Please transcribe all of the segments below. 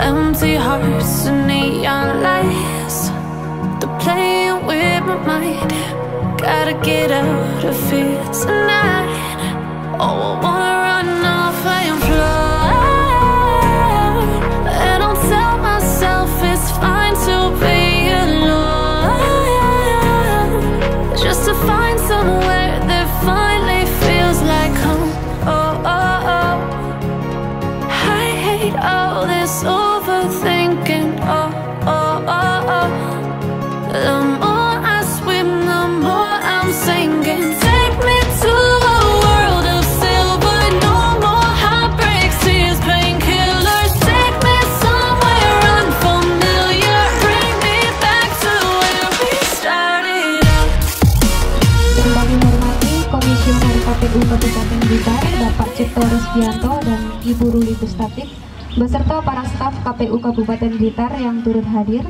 Empty hearts and neon lights, they're playing with my mind. Gotta get out of here tonight. Oh, I wanna run off and fly, and I'll tell myself it's fine to be alone, just to find somewhere that finally feels like home. Oh, oh, oh. I hate all this overthinking. Oh, oh, oh, oh. The more I swim, the more I'm sinking. Take me to a world of silver. No more heartbreaks, tears, painkillers. Take me somewhere unfamiliar. Bring me back to where we started out. Yang kami hormati Komisioner KPU Kabupaten Blitar, Bapak Cipto Rusdianto dan Ibu Ruli Gustatif, beserta para staf KPU Kabupaten Blitar yang turut hadir.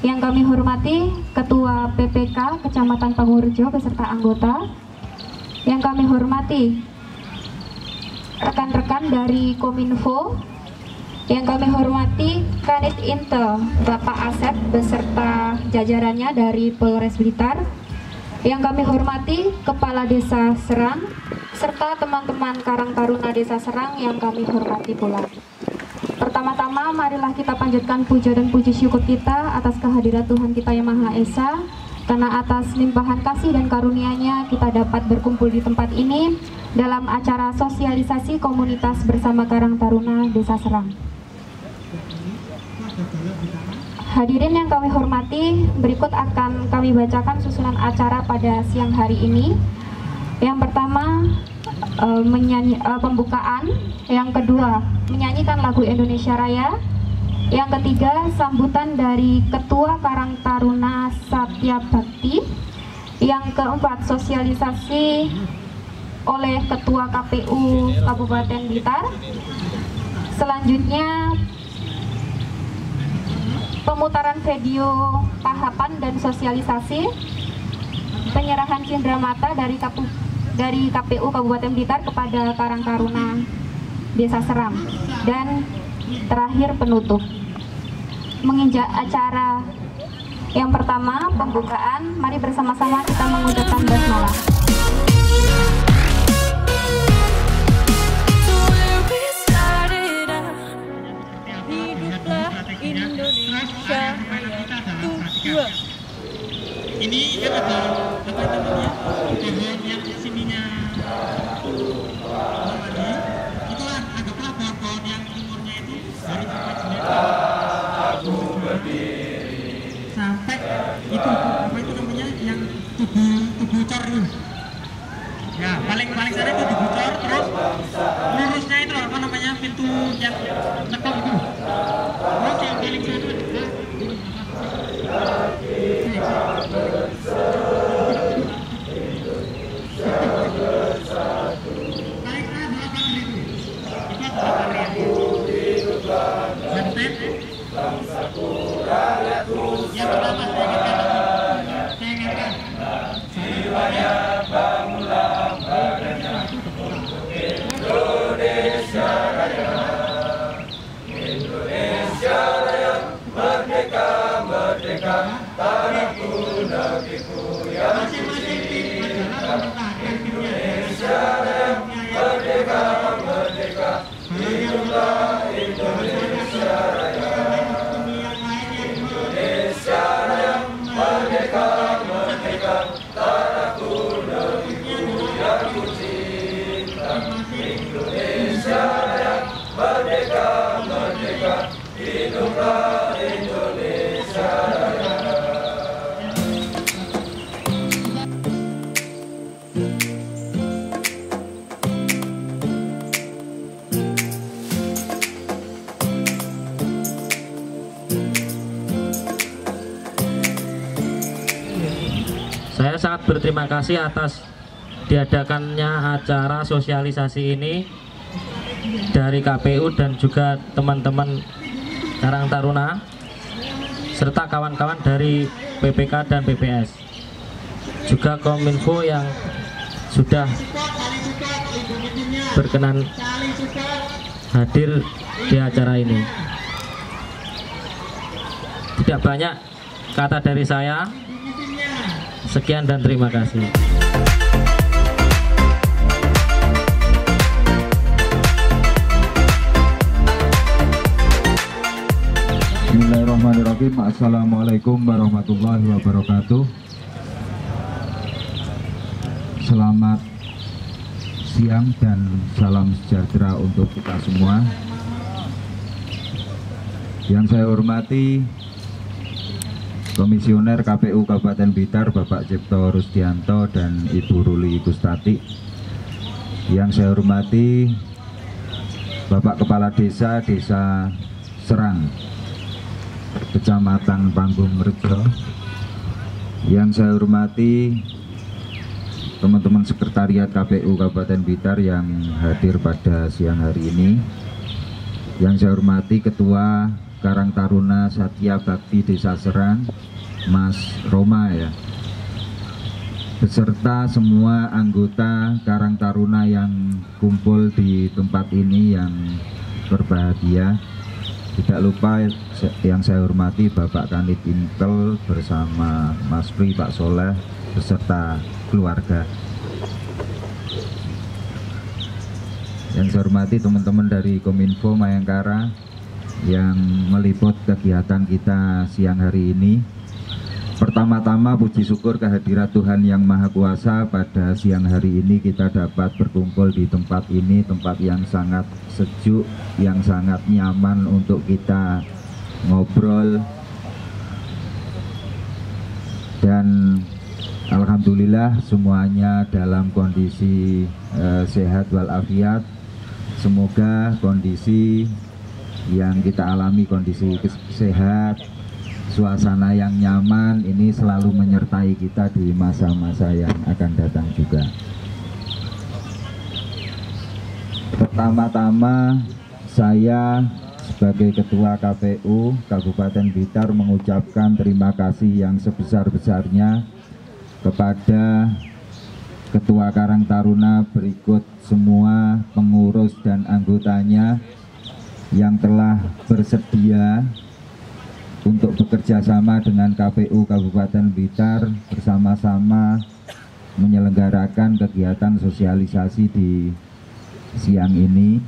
Yang kami hormati Ketua PPK Kecamatan Pangurjo beserta anggota. Yang kami hormati rekan-rekan dari Kominfo. Yang kami hormati Kanit Intel Bapak Asep beserta jajarannya dari Polres Blitar. Yang kami hormati Kepala Desa Serang serta teman-teman Karang Taruna Desa Serang yang kami hormati pula. Pertama-tama marilah kita panjatkan puja dan puji syukur kita atas kehadiran Tuhan kita Yang Maha Esa, karena atas limpahan kasih dan karunia-Nya kita dapat berkumpul di tempat ini dalam acara sosialisasi komunitas bersama Karang Taruna Desa Serang. Hadirin yang kami hormati, berikut akan kami bacakan susunan acara pada siang hari ini. Yang pertama, pembukaan. Yang kedua, menyanyikan lagu Indonesia Raya. Yang ketiga, sambutan dari Ketua Karang Taruna Satya Bakti. Yang keempat, sosialisasi oleh Ketua KPU Kabupaten Blitar. Selanjutnya, pemutaran video tahapan dan sosialisasi, penyerahan cindramata dari KPU Kabupaten Blitar kepada Karang Taruna Desa Serang, dan terakhir penutup. Menginjak acara yang pertama, pembukaan, mari bersama-sama kita mengucapkan basmalah. Indonesia Raya. Ini kan ada apa namanya, pohon yang sininya tadi, itulah anggaplah pohon yang umurnya itu dari sampai itu apa itu namanya yang tubuh cor itu. Ya paling sana itu dibocor, terus lurusnya itu apa namanya, pintu yang tekuk itu. Terus yang paling sana yang pertama saya ingatkan jiwanya bangunlah badannya Indonesia Raya, Indonesia Raya, merdeka, merdeka, tanahku, negeriku yang suci. Indonesia Raya, merdeka, merdeka, hiduplah Indonesia Raya. Indonesia Raya, merdeka, merdeka, tanahku, negeriku yang suci. Indonesia Raya, merdeka, merdeka, hiduplah Indonesia Raya. Saya sangat berterima kasih atas diadakannya acara sosialisasi ini dari KPU dan juga teman-teman Karang Taruna serta kawan-kawan dari PPK dan PPS, juga Kominfo yang sudah berkenan hadir di acara ini. Tidak banyak kata dari saya. Sekian dan terima kasih. Bismillahirrahmanirrahim. Assalamualaikum warahmatullahi wabarakatuh. Selamat siang dan salam sejahtera untuk kita semua. Yang saya hormati Komisioner KPU Kabupaten Blitar Bapak Cipto Rusdianto dan Ibu Ruli Gustati. Yang saya hormati Bapak Kepala Desa Serang, Kecamatan Panggung Rejo. Yang saya hormati teman-teman sekretariat KPU Kabupaten Blitar yang hadir pada siang hari ini. Yang saya hormati Ketua Karang Taruna Satya Bakti Desa Serang, Mas Roma ya, beserta semua anggota Karang Taruna yang kumpul di tempat ini yang berbahagia. Tidak lupa yang saya hormati Bapak Kanit Intel bersama Mas Pri, Pak Soleh beserta keluarga. Yang saya hormati teman-teman dari Kominfo Mayangkara yang meliput kegiatan kita siang hari ini. Pertama-tama puji syukur kehadirat Tuhan Yang Maha Kuasa, pada siang hari ini kita dapat berkumpul di tempat ini, tempat yang sangat sejuk, yang sangat nyaman untuk kita ngobrol. Dan alhamdulillah semuanya dalam kondisi sehat walafiat. Semoga kondisi yang kita alami, kondisi sehat, suasana yang nyaman ini selalu menyertai kita di masa-masa yang akan datang juga. Pertama-tama saya sebagai Ketua KPU Kabupaten Blitar mengucapkan terima kasih yang sebesar-besarnya kepada Ketua Karang Taruna berikut semua pengurus dan anggotanya yang telah bersedia untuk bekerja sama dengan KPU Kabupaten Blitar bersama-sama menyelenggarakan kegiatan sosialisasi di siang ini.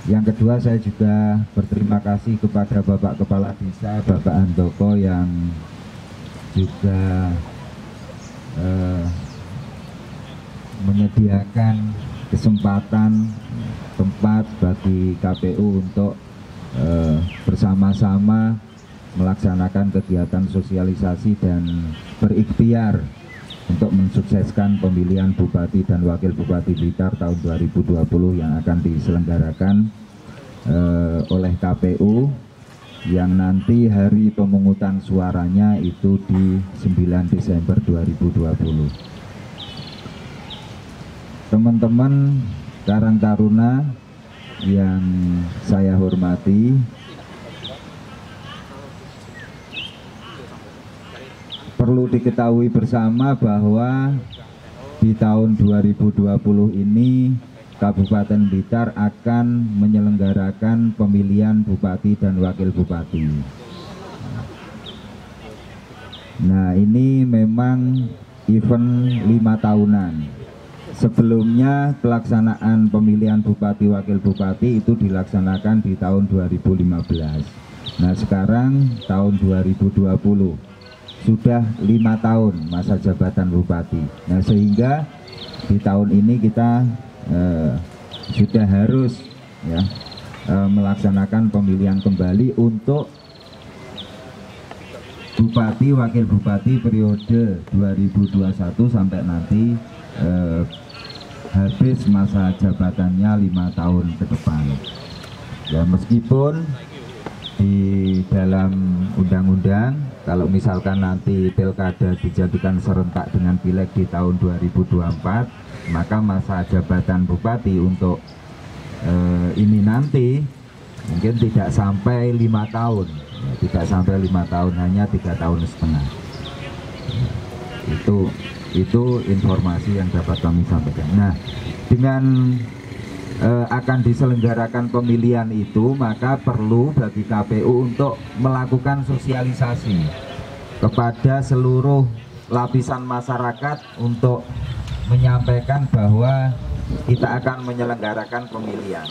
Yang kedua, saya juga berterima kasih kepada Bapak Kepala Desa, Bapak Handoko yang juga menyediakan kesempatan tempat bagi KPU untuk bersama-sama melaksanakan kegiatan sosialisasi dan berikhtiar untuk mensukseskan pemilihan Bupati dan Wakil Bupati Blitar tahun 2020 yang akan diselenggarakan oleh KPU, yang nanti hari pemungutan suaranya itu di 9 Desember 2020. Teman-teman Karang Taruna yang saya hormati, perlu diketahui bersama bahwa di tahun 2020 ini Kabupaten Blitar akan menyelenggarakan pemilihan Bupati dan Wakil Bupati. Nah, ini memang event 5 tahunan. Sebelumnya pelaksanaan pemilihan Bupati Wakil Bupati itu dilaksanakan di tahun 2015. Nah, sekarang tahun 2020 sudah 5 tahun masa jabatan Bupati. Nah, sehingga di tahun ini kita sudah harus ya melaksanakan pemilihan kembali untuk Bupati Wakil Bupati periode 2021 sampai nanti habis masa jabatannya 5 tahun ke depan. Ya, meskipun di dalam undang-undang kalau misalkan nanti pilkada dijadikan serentak dengan pileg di tahun 2024, maka masa jabatan bupati untuk ini nanti mungkin tidak sampai 5 tahun, ya, tidak sampai 5 tahun, hanya 3,5 tahun. Itu informasi yang dapat kami sampaikan. Nah, dengan akan diselenggarakan pemilihan itu, maka perlu bagi KPU untuk melakukan sosialisasi kepada seluruh lapisan masyarakat untuk menyampaikan bahwa kita akan menyelenggarakan pemilihan.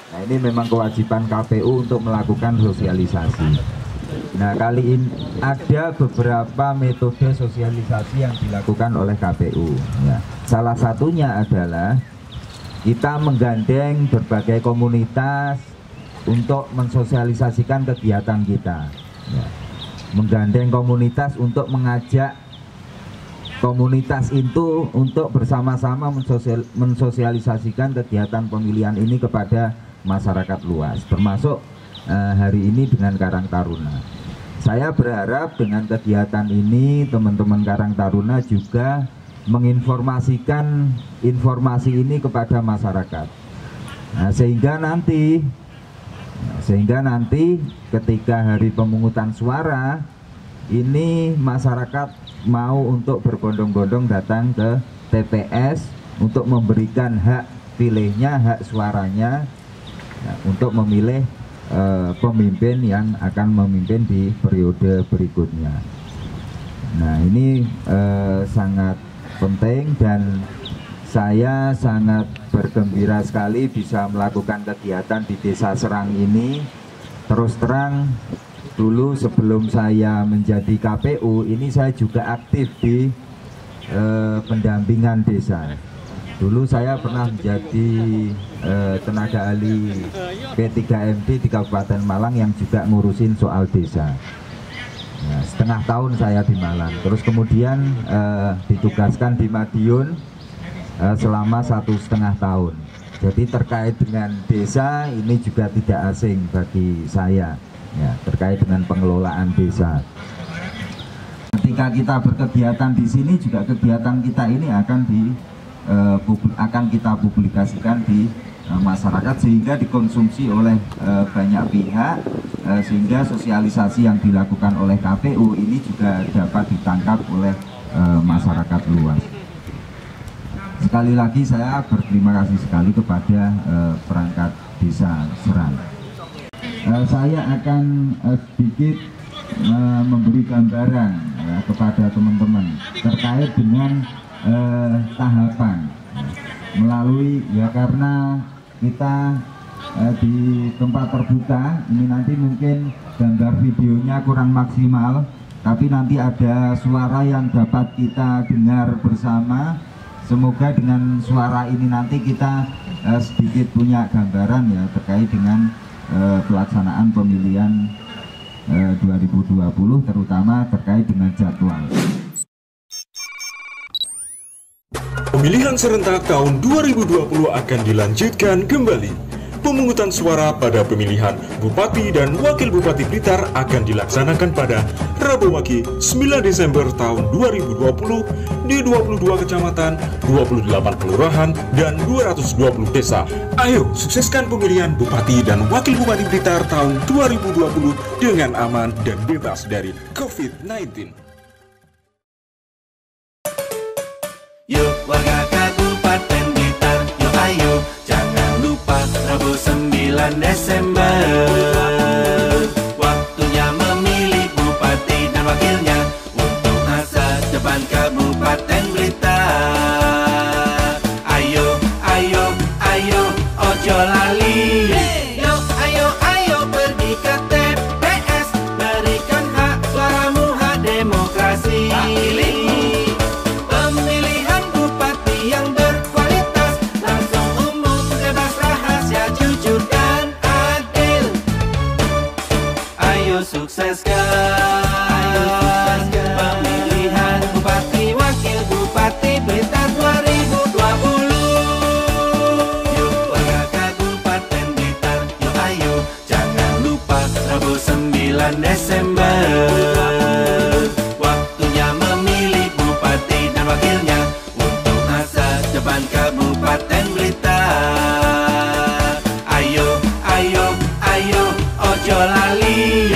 Nah, ini memang kewajiban KPU untuk melakukan sosialisasi. Nah, kali ini ada beberapa metode sosialisasi yang dilakukan oleh KPU. Ya. Salah satunya adalah kita menggandeng berbagai komunitas untuk mensosialisasikan kegiatan kita. Ya. Menggandeng komunitas untuk mengajak komunitas itu untuk bersama-sama mensosialisasikan kegiatan pemilihan ini kepada masyarakat luas, termasuk hari ini dengan Karang Taruna. Saya berharap dengan kegiatan ini teman-teman Karang Taruna juga menginformasikan informasi ini kepada masyarakat. Nah, sehingga nanti ketika hari pemungutan suara ini masyarakat mau untuk berbondong-bondong datang ke TPS untuk memberikan hak pilihnya, hak suaranya, nah, untuk memilih pemimpin yang akan memimpin di periode berikutnya. Nah, ini sangat penting dan saya sangat bergembira sekali bisa melakukan kegiatan di Desa Serang ini. Terus terang, dulu sebelum saya menjadi KPU ini saya juga aktif di pendampingan desa. Dulu saya pernah menjadi tenaga ahli P3MD di Kabupaten Malang yang juga ngurusin soal desa. Nah, setengah tahun saya di Malang, terus kemudian ditugaskan di Madiun selama 1,5 tahun. Jadi terkait dengan desa ini juga tidak asing bagi saya, ya, terkait dengan pengelolaan desa. Ketika kita berkegiatan di sini juga kegiatan kita ini akan kita publikasikan di masyarakat sehingga dikonsumsi oleh banyak pihak, sehingga sosialisasi yang dilakukan oleh KPU ini juga dapat ditangkap oleh masyarakat luas. Sekali lagi saya berterima kasih sekali kepada perangkat Desa Serang. Saya akan sedikit memberi gambaran ya, kepada teman-teman terkait dengan tahapan melalui ya, karena kita di tempat terbuka ini nanti mungkin gambar videonya kurang maksimal, tapi nanti ada suara yang dapat kita dengar bersama. Semoga dengan suara ini nanti kita sedikit punya gambaran ya terkait dengan pelaksanaan pemilihan 2020, terutama terkait dengan jadwal. Pemilihan serentak tahun 2020 akan dilanjutkan kembali. Pemungutan suara pada pemilihan Bupati dan Wakil Bupati Blitar akan dilaksanakan pada Rabu Wage 9 Desember tahun 2020 di 22 kecamatan, 28 kelurahan, dan 220 desa. Ayo sukseskan pemilihan Bupati dan Wakil Bupati Blitar tahun 2020 dengan aman dan bebas dari COVID-19. Yuk warga Kabupaten Blitar, yuk ayo, jangan lupa Rabu 9 Desember. Waktunya memilih Bupati dan Wakilnya untuk masa depan Kabupaten Blitar. Ayo, ayo, ayo, ojo lali. Yuk ayo, ayo pergi ke TPS, berikan hak suaramu, hak demokrasi. Sukseskan pemilihan Bupati Wakil Bupati Blitar 2020. Yuk warga Kabupaten Blitar, yuk ayo, jangan lupa Rabu 9 Desember. Waktunya memilih Bupati dan Wakilnya untuk masa depan Kabupaten Blitar. Ayo, ayo, ayo, ojo lali.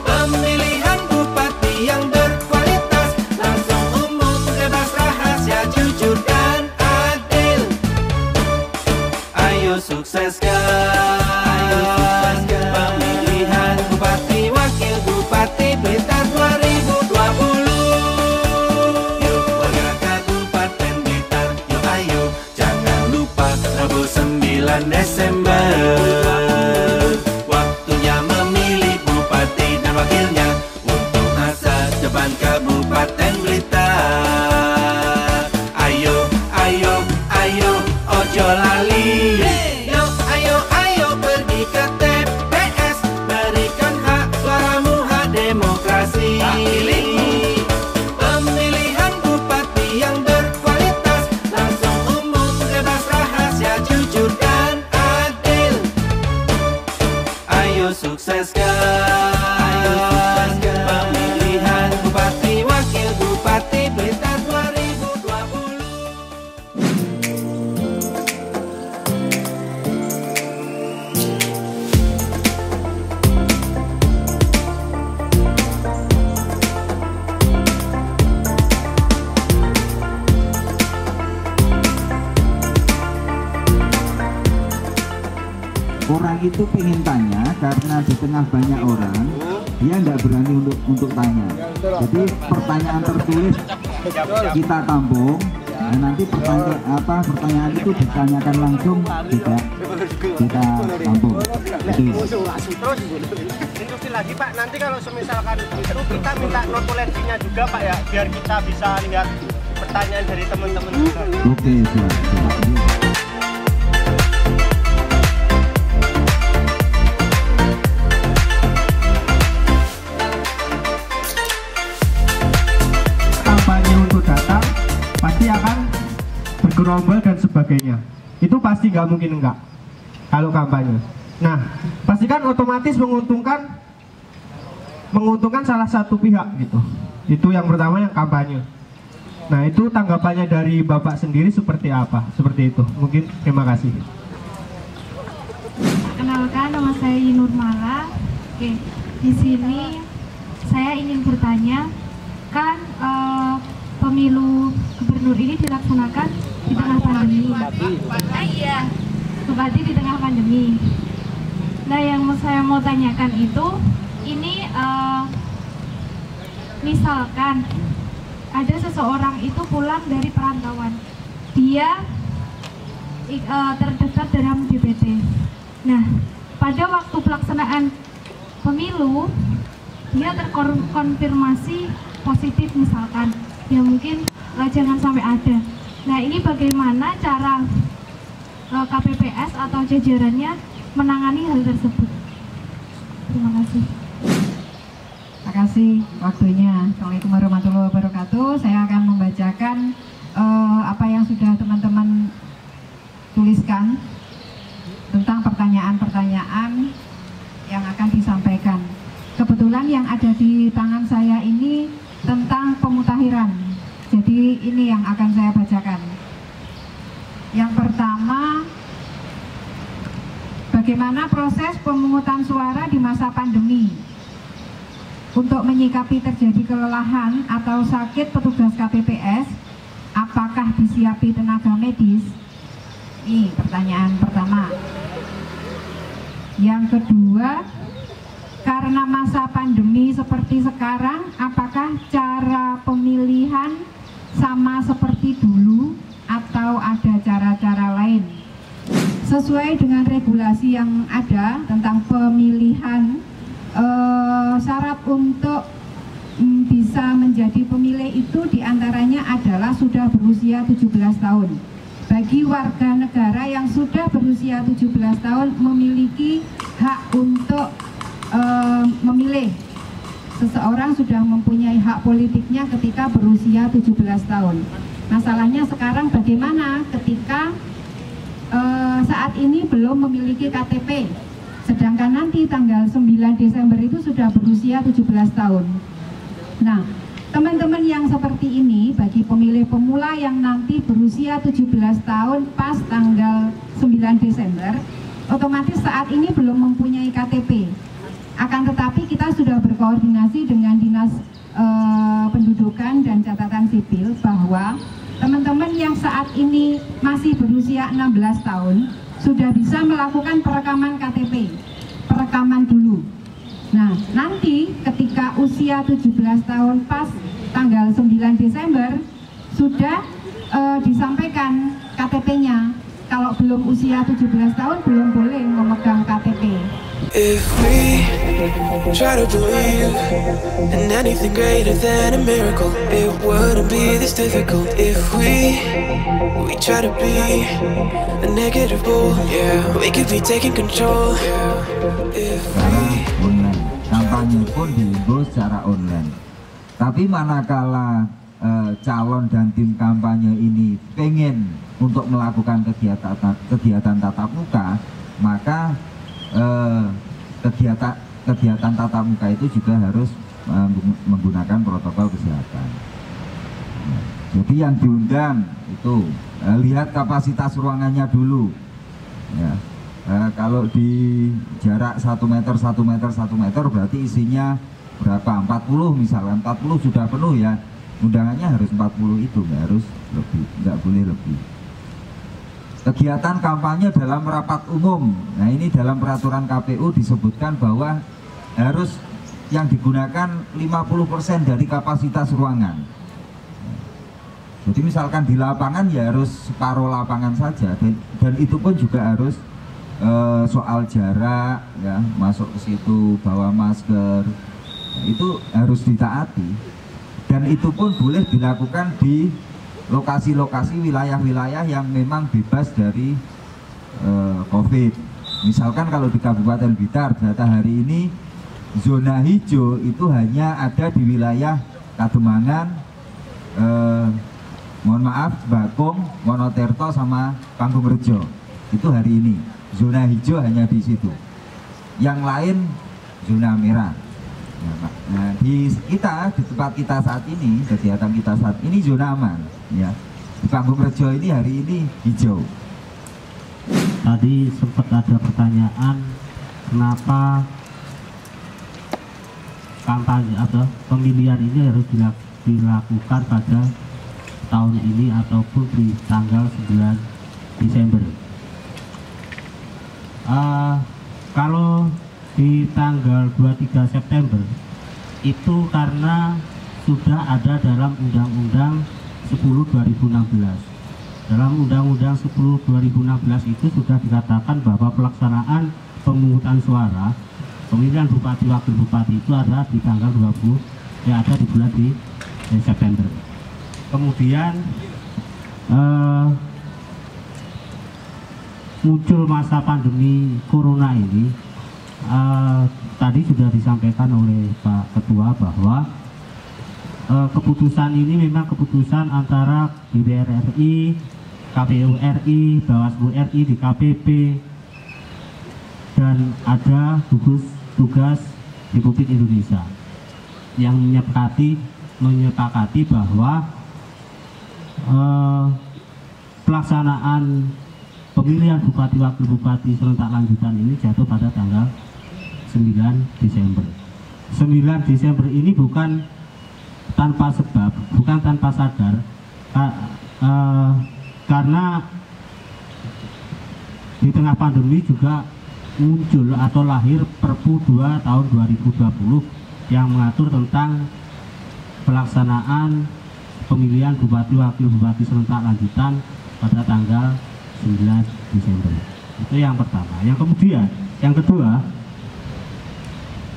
Pemilihan Bupati bulan Desember. Waktunya memilih bupati dan wakilnya untuk masa depan Kabupaten Blitar. Ayo, ayo, ayo, ojo lali. Yo, ayo, ayo pergi ke TPS, berikan hak suaramu, hak demokrasi. Pemilihan bupati yang berkualitas, langsung umum, bebas rahasia, jujur dan adil. Ayo sukseskan pemilihan bupati wakil bupati Blitar 2020. Orang itu pengen tanya karena di tengah banyak orang dia tidak berani untuk tanya. Jadi pertanyaan tertulis kita tampung, dan nanti pertanyaan itu ditanyakan langsung kita tampung. Itu. Terus instruksi lagi Pak, nanti kalau misalkan itu kita minta notulensinya juga Pak ya, biar kita bisa lihat pertanyaan dari teman-teman juga. Oke, siap. Kampanye untuk datang pasti akan bergerombol dan sebagainya. Itu pasti nggak mungkin enggak kalau kampanye. Nah, pastikan otomatis menguntungkan salah satu pihak gitu. Itu yang pertama, yang kampanye. Nah, itu tanggapannya dari Bapak sendiri seperti apa? Seperti itu. Mungkin terima kasih. Kenalkan, nama saya Nurmala. Oke, di sini saya ingin bertanya, kan pemilu gubernur ini dilaksanakan di tengah pandemi. Iya, Bupati di tengah pandemi. Nah, yang saya mau tanyakan itu, ini misalkan ada seseorang itu pulang dari perantauan, dia terdaftar dalam DPT. Nah, pada waktu pelaksanaan pemilu dia terkonfirmasi positif misalkan, ya mungkin jangan sampai ada. Nah, ini bagaimana cara KPPS atau jajarannya menangani hal tersebut? Terima kasih. Terima kasih waktunya. Assalamualaikum warahmatullahi wabarakatuh. Saya akan membacakan apa yang sudah teman-teman tuliskan tentang pertanyaan-pertanyaan yang akan disampaikan. Kebetulan yang ada di tangan saya ini tentang pemutakhiran. Jadi ini yang akan saya bacakan. Yang pertama, bagaimana proses pemungutan suara di masa pandemi? Untuk menyikapi terjadi kelelahan atau sakit petugas KPPS, apakah disiapi tenaga medis? Ini pertanyaan pertama. Yang kedua, karena masa pandemi seperti sekarang, apakah cara pemilihan sama seperti dulu atau ada cara-cara lain? Sesuai dengan regulasi yang ada tentang pemilihan, syarat untuk bisa menjadi pemilih itu diantaranya adalah sudah berusia 17 tahun. Bagi warga negara yang sudah berusia 17 tahun memiliki hak untuk memilih. Seseorang sudah mempunyai hak politiknya ketika berusia 17 tahun. Masalahnya sekarang bagaimana ketika saat ini belum memiliki KTP, sedangkan nanti tanggal 9 Desember itu sudah berusia 17 tahun. Nah, teman-teman yang seperti ini, bagi pemilih pemula yang nanti berusia 17 tahun pas tanggal 9 Desember, otomatis saat ini belum mempunyai KTP. Akan tetapi kita sudah berkoordinasi dengan Dinas Pendudukan dan Catatan Sipil bahwa teman-teman yang saat ini masih berusia 16 tahun sudah bisa melakukan perekaman KTP, perekaman dulu. Nah, nanti ketika usia 17 tahun pas tanggal 9 Desember sudah disampaikan KTP-nya kalau belum usia 17 tahun belum boleh memegang KTP. If we try to believe in anything greater than a miracle, it wouldn't be this difficult. If we try to be a negative bull, yeah, we could be taking control. If we online, kampanye pun dihimbau secara online. Tapi manakala calon dan tim kampanye ini pengen untuk melakukan kegiatan tatap muka, maka kegiatan tatap muka itu juga harus menggunakan protokol kesehatan. Jadi yang diundang itu lihat kapasitas ruangannya dulu. Ya. Kalau di jarak 1 meter berarti isinya berapa? 40 misalnya, 40 sudah penuh ya. Undangannya harus 40 itu, nggak harus lebih, nggak boleh lebih. Kegiatan kampanye dalam rapat umum. Nah ini dalam peraturan KPU disebutkan bahwa harus yang digunakan 50% dari kapasitas ruangan. Jadi misalkan di lapangan ya harus separuh lapangan saja, dan itu pun juga harus soal jarak ya, masuk ke situ bawa masker, itu harus ditaati, dan itu pun boleh dilakukan di lokasi-lokasi wilayah-wilayah yang memang bebas dari COVID. Misalkan kalau di Kabupaten Blitar data hari ini zona hijau itu hanya ada di wilayah Kademangan, mohon maaf, Bakung, Wonoterto sama Panggung-Rejo. Itu hari ini zona hijau hanya di situ. Yang lain zona merah. Nah, di tempat kita saat ini, kegiatan kita saat ini zona aman, ya. Di Panggung-Rejo ini hari ini hijau. Tadi sempat ada pertanyaan kenapa kampanye atau pemilihan ini harus dilakukan pada tahun ini ataupun di tanggal 9 Desember. Kalau di tanggal 23 September itu karena sudah ada dalam Undang-Undang 10/2016. Dalam Undang-Undang 10/2016 itu sudah dikatakan bahwa pelaksanaan pemungutan suara pemilihan bupati wakil bupati itu ada di tanggal 20 yang ada di bulan di September. Kemudian muncul masa pandemi corona ini, tadi sudah disampaikan oleh Pak Ketua bahwa keputusan ini memang keputusan antara DPR RI, KPU RI, Bawaslu RI, DKPP, dan ada gugus tugas Republik Indonesia yang menyepakati bahwa pelaksanaan pemilihan bupati wakil bupati serentak lanjutan ini jatuh pada tanggal 9 Desember. 9 Desember ini bukan tanpa sebab, bukan tanpa sadar, karena di tengah pandemi juga muncul atau lahir Perpu 2 tahun 2020 yang mengatur tentang pelaksanaan pemilihan bupati wakil bupati serentak lanjutan pada tanggal 9 Desember. Itu yang pertama. Yang kedua,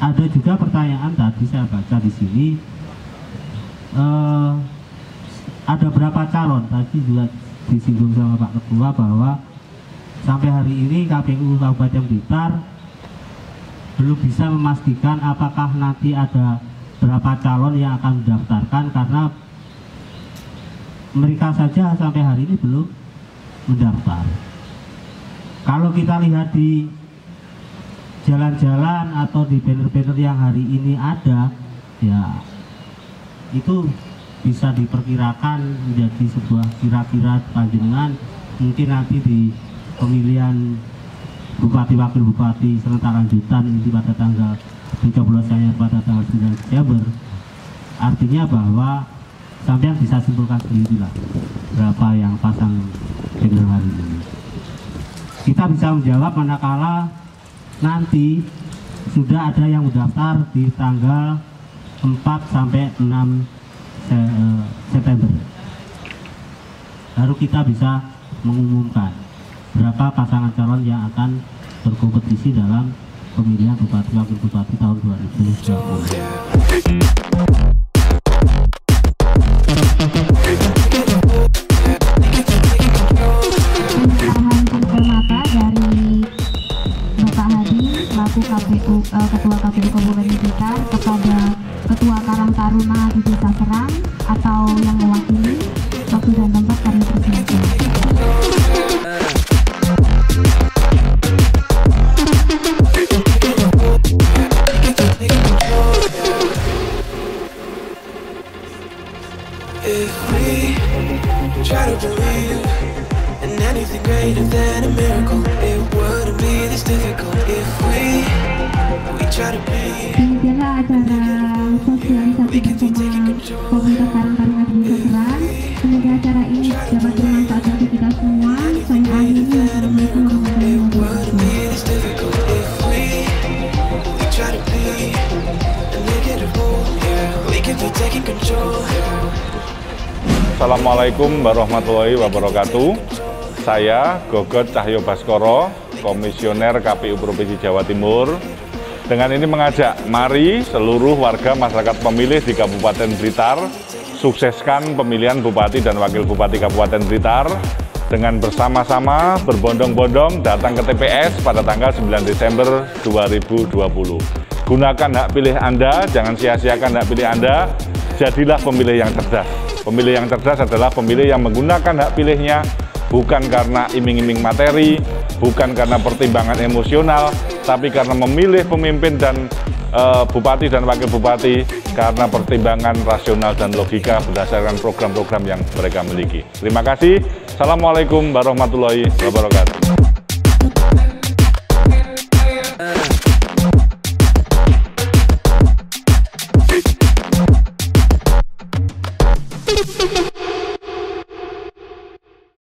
ada juga pertanyaan tadi saya baca di sini, ada berapa calon, tadi juga disinggung sama Pak Ketua bahwa sampai hari ini KPU Kabupaten Blitar belum bisa memastikan apakah nanti ada berapa calon yang akan mendaftarkan, karena mereka saja sampai hari ini belum mendaftar. Kalau kita lihat di jalan-jalan atau di banner-banner yang hari ini ada, ya itu bisa diperkirakan menjadi sebuah kira-kira panjenengan mungkin nanti di pemilihan bupati wakil bupati serentak lanjutan ini pada tanggal 13-nya pada tanggal 9 Desember. Artinya bahwa sampean bisa simpulkan sendirilah berapa yang pasang banner hari ini. Kita bisa menjawab manakala nanti sudah ada yang mendaftar di tanggal 4 sampai 6 September. Baru kita bisa mengumumkan. berapa pasangan calon yang akan berkompetisi dalam pemilihan Bupati Wakil Bupati tahun 2020. Ketua KPU Kabupaten Blitar kepada Ketua Karang Taruna di Desa Serang atau yang mewakili, waktu dan tempat kami persilakan. If we try to believe in anything greater than a miracle, it wouldn't be this difficult. If we try to be. Demikianlah acara sosialisasi bersama komunitas Karang Taruna di Desa Serang. Semoga acara ini dapat bermanfaat bagi kita semua. Saya akhiri, wassalamualaikum warahmatullahi wabarakatuh. Assalamualaikum warahmatullahi wabarakatuh. Saya Gogot Cahyo Baskoro, Komisioner KPU Provinsi Jawa Timur. Dengan ini mengajak, mari seluruh warga masyarakat pemilih di Kabupaten Blitar sukseskan pemilihan Bupati dan Wakil Bupati Kabupaten Blitar dengan bersama-sama berbondong-bondong datang ke TPS pada tanggal 9 Desember 2020. Gunakan hak pilih Anda, jangan sia-siakan hak pilih Anda, jadilah pemilih yang cerdas. Pemilih yang cerdas adalah pemilih yang menggunakan hak pilihnya bukan karena iming-iming materi, bukan karena pertimbangan emosional, tapi karena memilih pemimpin dan bupati dan wakil bupati karena pertimbangan rasional dan logika berdasarkan program-program yang mereka miliki. Terima kasih. Assalamualaikum warahmatullahi wabarakatuh.